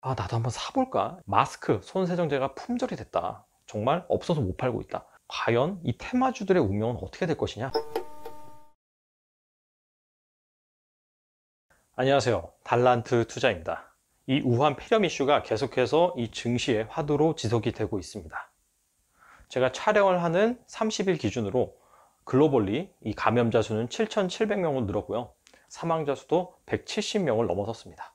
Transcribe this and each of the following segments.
나도 한번 사볼까? 마스크, 손세정제가 품절이 됐다. 정말 없어서 못 팔고 있다. 과연 이 테마주들의 운명은 어떻게 될 것이냐? 안녕하세요. 달란트 투자입니다. 이 우한 폐렴 이슈가 계속해서 이 증시의 화두로 지속이 되고 있습니다. 제가 촬영을 하는 30일 기준으로 글로벌리 이 감염자 수는 7,700명으로 늘었고요. 사망자 수도 170명을 넘어섰습니다.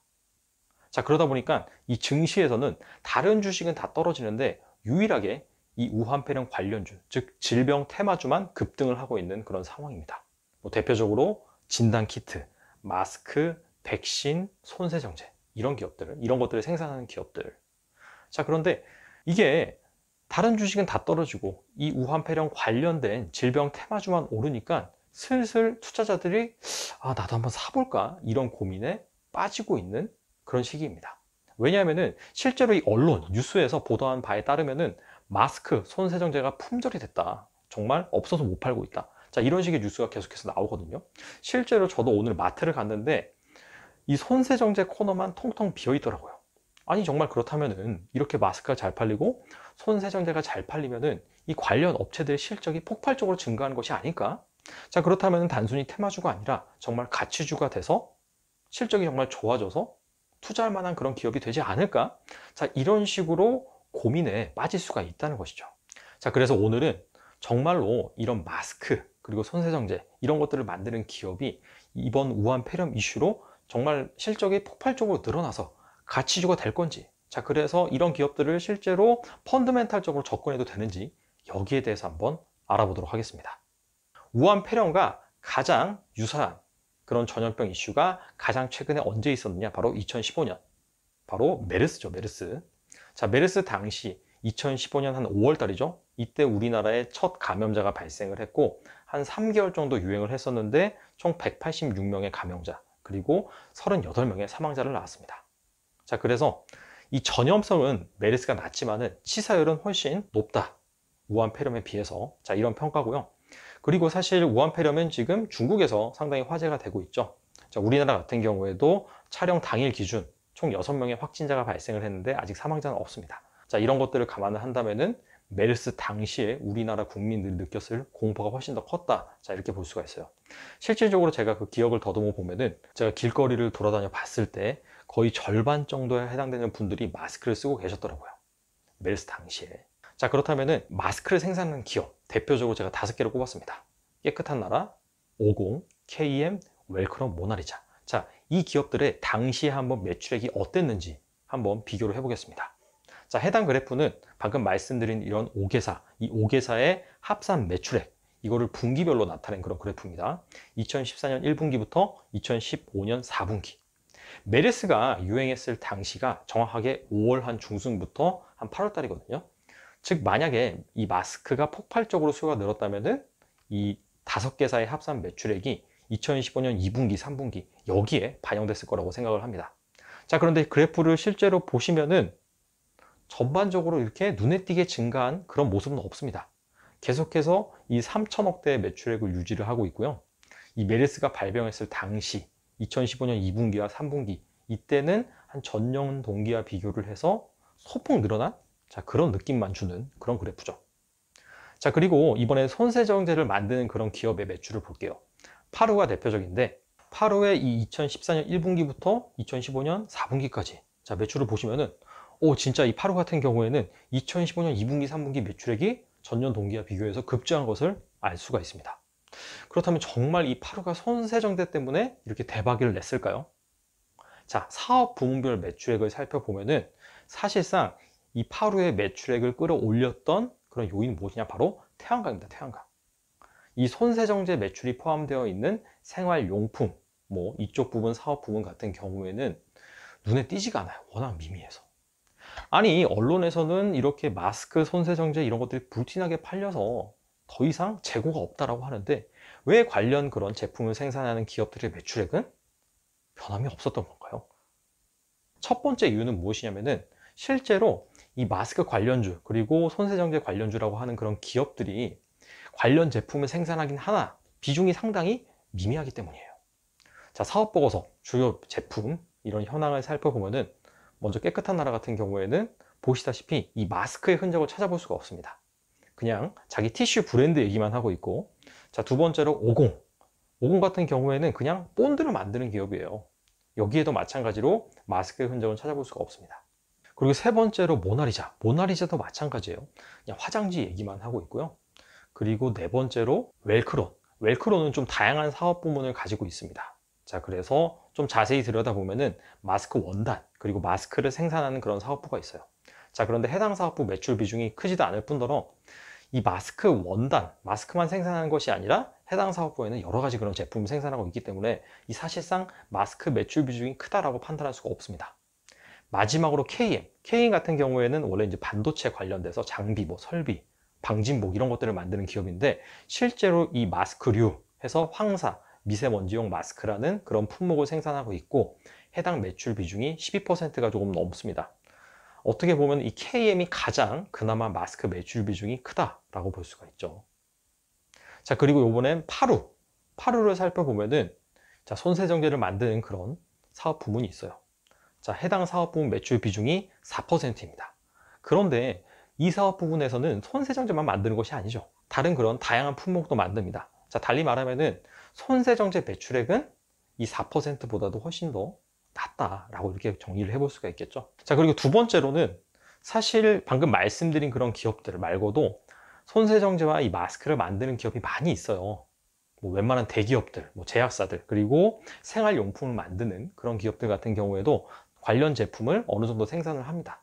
자, 그러다 보니까 이 증시에서는 다른 주식은 다 떨어지는데 유일하게 이 우한폐렴 관련주, 즉 질병 테마주만 급등을 하고 있는 그런 상황입니다. 대표적으로 진단키트, 마스크, 백신, 손세정제 이런 것들을 생산하는 기업들. 자, 그런데 이게 다른 주식은 다 떨어지고 이 우한폐렴 관련된 질병 테마주만 오르니까 슬슬 투자자들이 나도 한번 사볼까 이런 고민에 빠지고 있는 그런 시기입니다. 왜냐하면은 실제로 이 언론, 뉴스에서 보도한 바에 따르면은 마스크, 손세정제가 품절이 됐다. 정말 없어서 못 팔고 있다. 자, 이런 식의 뉴스가 계속해서 나오거든요. 실제로 저도 오늘 마트를 갔는데 이 손세정제 코너만 통통 비어 있더라고요. 아니, 정말 그렇다면은 이렇게 마스크가 잘 팔리고 손세정제가 잘 팔리면은 이 관련 업체들의 실적이 폭발적으로 증가하는 것이 아닐까? 자, 그렇다면 단순히 테마주가 아니라 정말 가치주가 돼서 실적이 정말 좋아져서 투자할 만한 그런 기업이 되지 않을까? 자, 이런 식으로 고민에 빠질 수가 있다는 것이죠. 자, 그래서 오늘은 정말로 이런 마스크 그리고 손세정제 이런 것들을 만드는 기업이 이번 우한 폐렴 이슈로 정말 실적이 폭발적으로 늘어나서 가치주가 될 건지, 자, 그래서 이런 기업들을 실제로 펀드멘탈적으로 접근해도 되는지 여기에 대해서 한번 알아보도록 하겠습니다. 우한 폐렴과 가장 유사한 그런 전염병 이슈가 가장 최근에 언제 있었느냐? 바로 2015년. 바로 메르스죠, 메르스. 자, 메르스 당시 2015년 한 5월 달이죠. 이때 우리나라에 첫 감염자가 발생을 했고 한 3개월 정도 유행을 했었는데 총 186명의 감염자 그리고 38명의 사망자를 낳았습니다. 자, 그래서 이 전염성은 메르스가 낮지만은 치사율은 훨씬 높다. 우한 폐렴에 비해서. 자, 이런 평가고요. 그리고 사실 우한폐렴은 지금 중국에서 상당히 화제가 되고 있죠. 자, 우리나라 같은 경우에도 촬영 당일 기준 총 6명의 확진자가 발생을 했는데 아직 사망자는 없습니다. 자, 이런 것들을 감안을 한다면은 메르스 당시에 우리나라 국민들이 느꼈을 공포가 훨씬 더 컸다. 자, 이렇게 볼 수가 있어요. 실질적으로 제가 그 기억을 더듬어 보면은 제가 길거리를 돌아다녀 봤을 때 거의 절반 정도에 해당되는 분들이 마스크를 쓰고 계셨더라고요. 메르스 당시에. 자, 그렇다면은 마스크를 생산하는 기업 대표적으로 제가 5개를 꼽았습니다. 깨끗한 나라, 50, KM, 웰크롬, 모나리자. 자, 이 기업들의 당시에 한번 매출액이 어땠는지 한번 비교를 해보겠습니다. 자, 해당 그래프는 방금 말씀드린 이런 5개사, 이 5개사의 합산 매출액, 이거를 분기별로 나타낸 그런 그래프입니다. 2014년 1분기부터 2015년 4분기. 메르스가 유행했을 당시가 정확하게 5월 한 중순부터 한 8월 달이거든요. 즉 만약에 이 마스크가 폭발적으로 수요가 늘었다면은 이 5개사의 합산 매출액이 2015년 2분기, 3분기 여기에 반영됐을 거라고 생각을 합니다. 자, 그런데 그래프를 실제로 보시면은 전반적으로 이렇게 눈에 띄게 증가한 그런 모습은 없습니다. 계속해서 이 3천억대의 매출액을 유지를 하고 있고요. 이 메르스가 발병했을 당시 2015년 2분기와 3분기 이때는 한 전년 동기와 비교를 해서 소폭 늘어난 그런 느낌만 주는 그런 그래프죠. 자, 그리고 이번에 손세정제를 만드는 그런 기업의 매출을 볼게요. 파루가 대표적인데 파루의 이 2014년 1분기부터 2015년 4분기까지 자, 매출을 보시면은 진짜 이 파루 같은 경우에는 2015년 2분기, 3분기 매출액이 전년 동기와 비교해서 급증한 것을 알 수가 있습니다. 그렇다면 정말 이 파루가 손세정제 때문에 이렇게 대박을 냈을까요? 자, 사업 부문별 매출액을 살펴보면은 사실상 이 파루의 매출액을 끌어올렸던 그런 요인은 무엇이냐? 바로 태양광입니다. 태양광. 이 손세정제 매출이 포함되어 있는 생활용품, 뭐 이쪽 부분, 사업 부분 같은 경우에는 눈에 띄지가 않아요. 워낙 미미해서. 아니, 언론에서는 이렇게 마스크, 손세정제 이런 것들이 불티나게 팔려서 더 이상 재고가 없다라고 하는데 왜 관련 그런 제품을 생산하는 기업들의 매출액은 변함이 없었던 건가요? 첫 번째 이유는 무엇이냐면은 실제로 이 마스크 관련주 그리고 손세정제 관련주라고 하는 그런 기업들이 관련 제품을 생산하긴 하나 비중이 상당히 미미하기 때문이에요. 자, 사업보고서 주요 제품 이런 현황을 살펴보면은 먼저 깨끗한 나라 같은 경우에는 보시다시피 이 마스크의 흔적을 찾아볼 수가 없습니다. 그냥 자기 티슈 브랜드 얘기만 하고 있고, 자, 두 번째로 50 같은 경우에는 그냥 본드를 만드는 기업이에요. 여기에도 마찬가지로 마스크의 흔적은 찾아볼 수가 없습니다. 그리고 세 번째로 모나리자도 마찬가지예요. 그냥 화장지 얘기만 하고 있고요. 그리고 네 번째로 웰크론은 좀 다양한 사업 부문을 가지고 있습니다. 자, 그래서 좀 자세히 들여다보면은 마스크 원단, 그리고 마스크를 생산하는 그런 사업부가 있어요. 자, 그런데 해당 사업부 매출 비중이 크지도 않을 뿐더러 이 마스크 원단, 마스크만 생산하는 것이 아니라 해당 사업부에는 여러 가지 그런 제품을 생산하고 있기 때문에 이 사실상 마스크 매출 비중이 크다라고 판단할 수가 없습니다. 마지막으로 KM 같은 경우에는 원래 이제 반도체 관련돼서 장비, 설비, 방진복 이런 것들을 만드는 기업인데, 실제로 이 마스크류 해서 황사, 미세먼지용 마스크라는 그런 품목을 생산하고 있고, 해당 매출 비중이 12%가 조금 넘습니다. 어떻게 보면 이 KM이 가장 그나마 마스크 매출 비중이 크다라고 볼 수가 있죠. 자, 그리고 이번엔 파루를 살펴보면은, 자, 손세정제를 만드는 그런 사업 부문이 있어요. 자, 해당 사업 부문 매출 비중이 4%입니다. 그런데 이 사업 부분에서는 손세정제만 만드는 것이 아니죠. 다른 그런 다양한 품목도 만듭니다. 자, 달리 말하면은 손세정제 매출액은 이 4%보다도 훨씬 더 낮다라고 이렇게 정리를 해볼 수가 있겠죠. 자, 그리고 두 번째로는 사실 방금 말씀드린 그런 기업들 말고도 손세정제와 이 마스크를 만드는 기업이 많이 있어요. 웬만한 대기업들, 제약사들, 그리고 생활용품을 만드는 그런 기업들 같은 경우에도 관련 제품을 어느 정도 생산을 합니다.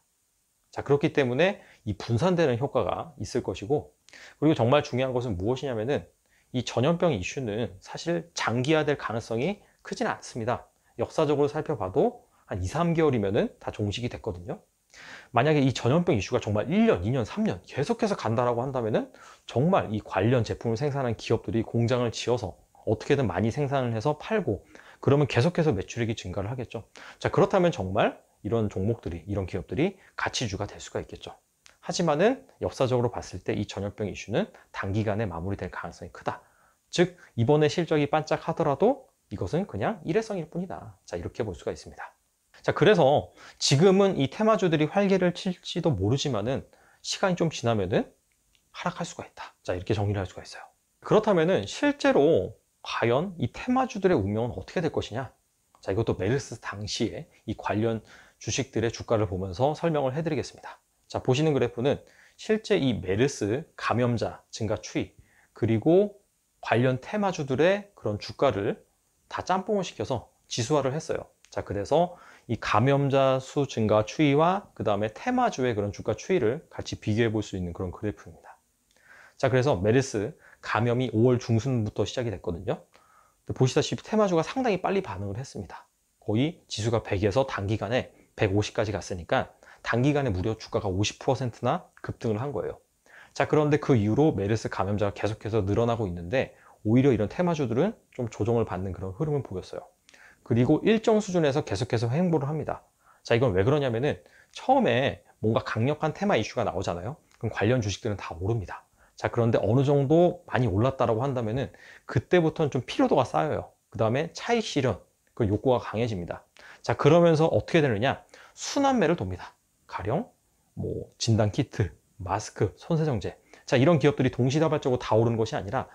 자, 그렇기 때문에 이 분산되는 효과가 있을 것이고, 그리고 정말 중요한 것은 무엇이냐면은 이 전염병 이슈는 사실 장기화될 가능성이 크지는 않습니다. 역사적으로 살펴봐도 한 2, 3개월이면은 다 종식이 됐거든요. 만약에 이 전염병 이슈가 정말 1년, 2년, 3년 계속해서 간다라고 한다면은 정말 이 관련 제품을 생산한 기업들이 공장을 지어서 어떻게든 많이 생산을 해서 팔고, 그러면 계속해서 매출액이 증가를 하겠죠. 자, 그렇다면 정말 이런 종목들이, 이런 기업들이 가치주가 될 수가 있겠죠. 하지만은 역사적으로 봤을 때 이 전염병 이슈는 단기간에 마무리될 가능성이 크다. 즉, 이번에 실적이 반짝하더라도 이것은 그냥 일회성일 뿐이다. 자, 이렇게 볼 수가 있습니다. 자, 그래서 지금은 이 테마주들이 활개를 칠지도 모르지만은 시간이 좀 지나면은 하락할 수가 있다. 자, 이렇게 정리를 할 수가 있어요. 그렇다면은 실제로 과연 이 테마주들의 운명은 어떻게 될 것이냐? 자, 이것도 메르스 당시에 이 관련 주식들의 주가를 보면서 설명을 해드리겠습니다. 자, 보시는 그래프는 실제 이 메르스 감염자 증가 추이, 그리고 관련 테마주들의 그런 주가를 다 짬뽕을 시켜서 지수화를 했어요. 자, 그래서 이 감염자 수 증가 추이와 그 다음에 테마주의 그런 주가 추이를 같이 비교해 볼 수 있는 그런 그래프입니다. 자, 그래서 메르스 감염이 5월 중순부터 시작이 됐거든요. 보시다시피 테마주가 상당히 빨리 반응을 했습니다. 거의 지수가 100에서 단기간에 150까지 갔으니까 단기간에 무려 주가가 50%나 급등을 한 거예요. 자, 그런데 그 이후로 메르스 감염자가 계속해서 늘어나고 있는데 오히려 이런 테마주들은 좀 조정을 받는 그런 흐름을 보였어요. 그리고 일정 수준에서 계속해서 횡보를 합니다. 자, 이건 왜 그러냐면은 처음에 뭔가 강력한 테마 이슈가 나오잖아요. 그럼 관련 주식들은 다 오릅니다. 자, 그런데 어느 정도 많이 올랐다라고 한다면은 그때부터는 좀 피로도가 쌓여요. 그 다음에 차익 실현, 그 욕구가 강해집니다. 자, 그러면서 어떻게 되느냐? 순환매를 돕니다. 가령 진단 키트, 마스크, 손세정제. 자, 이런 기업들이 동시다발적으로 다 오르는 것이 아니라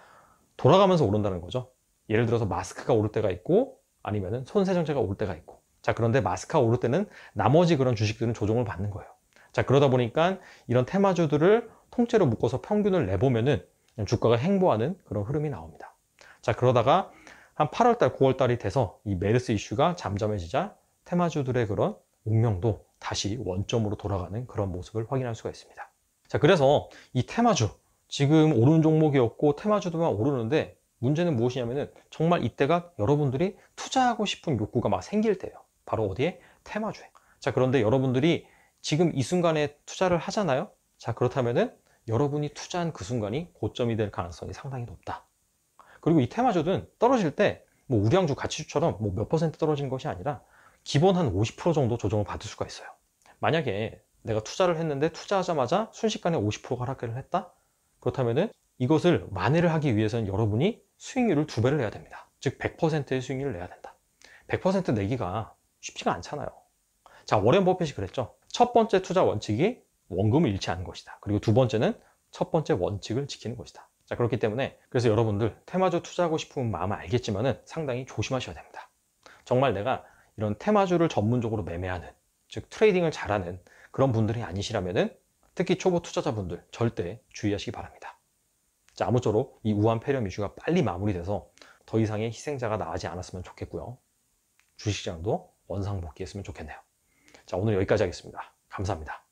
돌아가면서 오른다는 거죠. 예를 들어서 마스크가 오를 때가 있고 아니면은 손세정제가 오를 때가 있고. 자, 그런데 마스크가 오를 때는 나머지 그런 주식들은 조정을 받는 거예요. 자, 그러다 보니까 이런 테마주들을 통째로 묶어서 평균을 내보면은 주가가 횡보하는 그런 흐름이 나옵니다. 자, 그러다가 한 8월달, 9월달이 돼서 이 메르스 이슈가 잠잠해지자 테마주들의 그런 운명도 다시 원점으로 돌아가는 그런 모습을 확인할 수가 있습니다. 자, 그래서 이 테마주, 지금 오른 종목이었고 테마주들만 오르는데 문제는 무엇이냐면은 정말 이때가 여러분들이 투자하고 싶은 욕구가 막 생길 때예요. 바로 어디에? 테마주에. 자, 그런데 여러분들이 지금 이 순간에 투자를 하잖아요. 자, 그렇다면은 여러분이 투자한 그 순간이 고점이 될 가능성이 상당히 높다. 그리고 이 테마주는 떨어질 때 우량주 가치주처럼 몇 퍼센트 떨어진 것이 아니라 기본 한 50% 정도 조정을 받을 수가 있어요. 만약에 내가 투자를 했는데 투자하자마자 순식간에 50%가 하락을 했다? 그렇다면은 이것을 만회를 하기 위해서는 여러분이 수익률을 2배를 내야 됩니다. 즉 100%의 수익률을 내야 된다. 100% 내기가 쉽지가 않잖아요. 자, 워렌 버핏이 그랬죠. 첫 번째 투자 원칙이 원금을 잃지 않는 것이다. 그리고 두 번째는 첫 번째 원칙을 지키는 것이다. 자, 그렇기 때문에 그래서 여러분들 테마주 투자하고 싶은 마음은 알겠지만은 상당히 조심하셔야 됩니다. 정말 내가 이런 테마주를 전문적으로 매매하는, 즉 트레이딩을 잘하는 그런 분들이 아니시라면은 특히 초보 투자자분들 절대 주의하시기 바랍니다. 자, 아무쪼록 이 우한 폐렴 이슈가 빨리 마무리돼서 더 이상의 희생자가 나지 않았으면 좋겠고요. 주식시장도 원상복귀했으면 좋겠네요. 자, 오늘 여기까지 하겠습니다. 감사합니다.